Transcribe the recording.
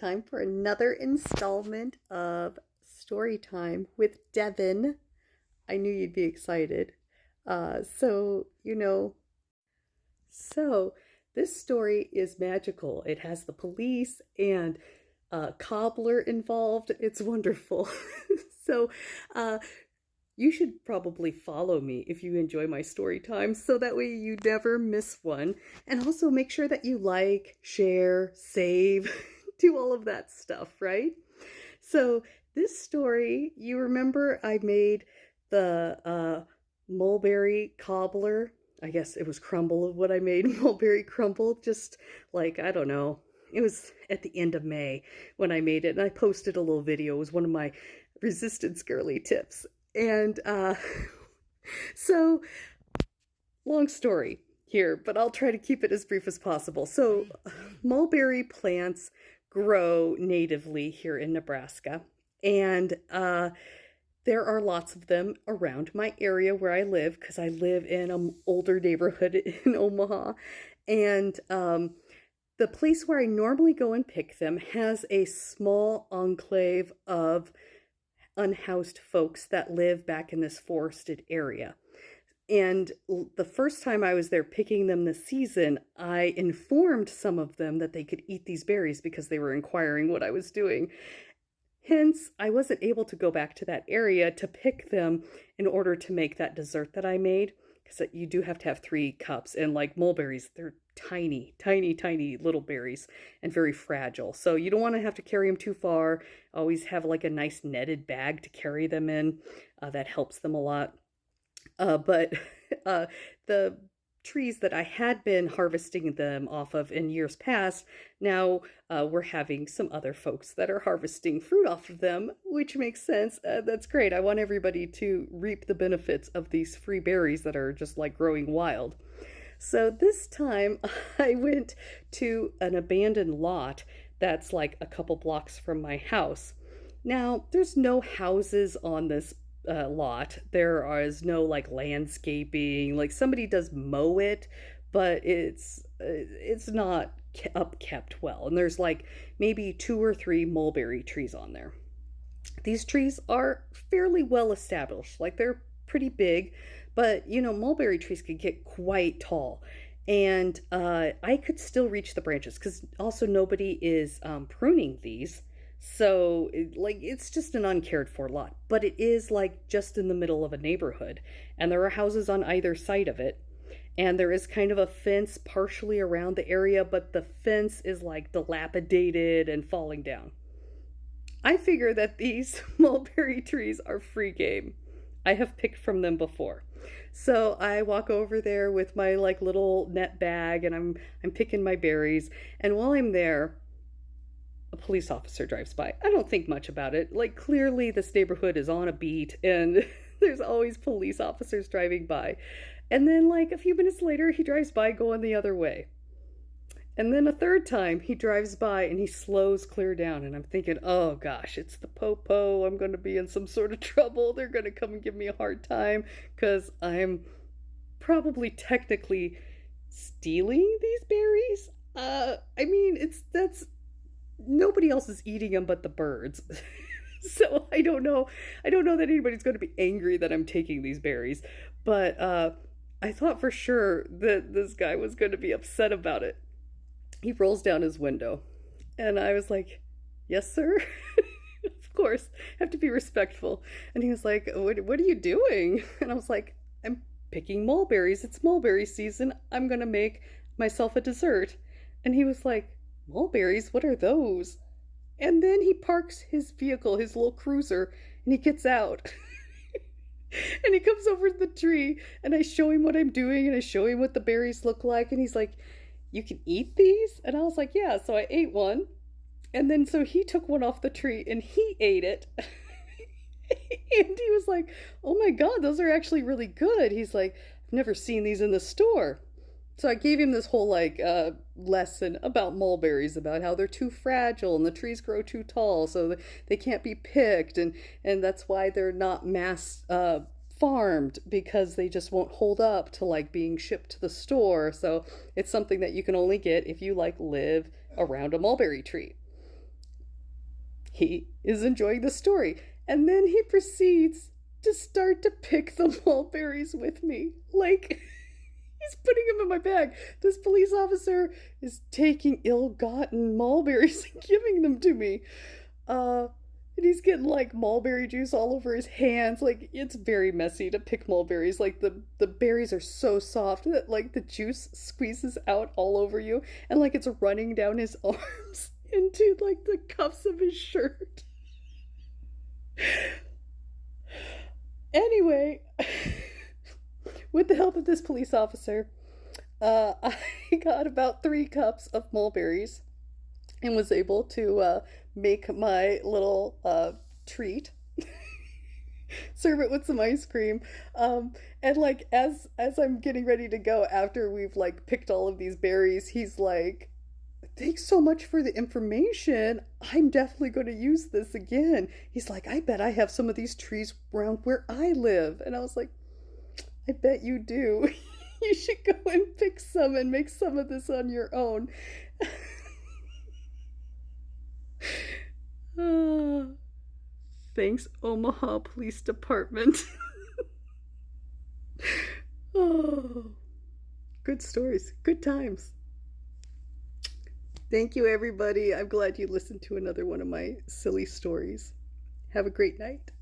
time for another installment of Story Time with Devon. I knew you'd be excited. Uh, so, you know, so this story is magical. It has the police and cobbler involved. It's wonderful. so, uh, you should probably follow me if you enjoy my story time so that way you never miss one. And also make sure that you like, share, save, do all of that stuff, right? So, this story, you remember I made the mulberry cobbler. I guess it was crumble of what I made, mulberry crumble, just like, I don't know. It was at the end of May when I made it, and I posted a little video. It was one of my resistance girly tips. And so, long story here, but I'll try to keep it as brief as possible. So, mulberry plants grow natively here in Nebraska, and there are lots of them around my area where I live because I live in an older neighborhood in Omaha. And the place where I normally go and pick them has a small enclave of unhoused folks that live back in this forested area. And the first time I was there picking them this season, I informed some of them that they could eat these berries because they were inquiring what I was doing. Hence, I wasn't able to go back to that area to pick them in order to make that dessert that I made. Because you do have to have 3 cups. And like mulberries, they're tiny, tiny, tiny little berries and very fragile. So you don't want to have to carry them too far. Always have like a nice netted bag to carry them in. That helps them a lot. But the trees that I had been harvesting them off of in years past, now we're having some other folks that are harvesting fruit off of them, which makes sense. That's great. I want everybody to reap the benefits of these free berries that are just like growing wild. So this time I went to an abandoned lot that's like a couple blocks from my house. Now, there's no houses on this lot. There is no like landscaping. Like somebody does mow it, but it's not upkept well. And there's like maybe 2 or 3 mulberry trees on there. These trees are fairly well established. Like they're pretty big, but you know, mulberry trees could get quite tall. And I could still reach the branches because also nobody is pruning these. So, it's just an uncared for lot, but it is like just in the middle of a neighborhood, and there are houses on either side of it, and there is kind of a fence partially around the area, but the fence is like dilapidated and falling down. I figure that these mulberry trees are free game. I have picked from them before. So I walk over there with my like little net bag and I'm picking my berries, and while I'm there, a police officer drives by. I don't think much about it. Like, clearly, this neighborhood is on a beat, and there's always police officers driving by. And then, like, a few minutes later, he drives by going the other way. And then a third time, he drives by and he slows clear down. And I'm thinking, oh gosh, it's the popo. I'm going to be in some sort of trouble. They're going to come and give me a hard time because I'm probably technically stealing these berries. I mean, that's nobody else is eating them but the birds. So I don't know that anybody's going to be angry that I'm taking these berries, but I thought for sure that this guy was going to be upset about it. He rolls down his window and I was like, yes sir. Of course, I have to be respectful. And he was like, what are you doing? And I was like, I'm picking mulberries. It's mulberry season. I'm going to make myself a dessert. And he was like, mulberries? What are those? And then he parks his vehicle, his little cruiser, and he gets out. And he comes over to the tree, and I show him what I'm doing, and I show him what the berries look like, and he's like, you can eat these? And I was like, yeah. So I ate one. And then so he took one off the tree, and he ate it. And he was like, oh my God, those are actually really good. He's like, I've never seen these in the store. So I gave him this whole lesson about mulberries, about how they're too fragile and the trees grow too tall, so they can't be picked, and that's why they're not mass farmed, because they just won't hold up to like being shipped to the store. So it's something that you can only get if you like live around a mulberry tree. He is enjoying the story. And then he proceeds to start to pick the mulberries with me. Like, he's putting them in my bag. This police officer is taking ill-gotten mulberries and giving them to me. And he's getting like mulberry juice all over his hands. Like, it's very messy to pick mulberries. Like, the berries are so soft that like the juice squeezes out all over you, and like it's running down his arms into like the cuffs of his shirt. Anyway, with the help of this police officer, I got about 3 cups of mulberries and was able to make my little treat, serve it with some ice cream, and like as I'm getting ready to go after we've like picked all of these berries, he's like, "Thanks so much for the information. I'm definitely going to use this again." He's like, "I bet I have some of these trees around where I live," and I was like, "I bet you do." You should go and pick some and make some of this on your own. Uh, Thanks, Omaha Police Department. Oh, good stories, good times. Thank you, everybody. I'm glad you listened to another one of my silly stories. Have a great night.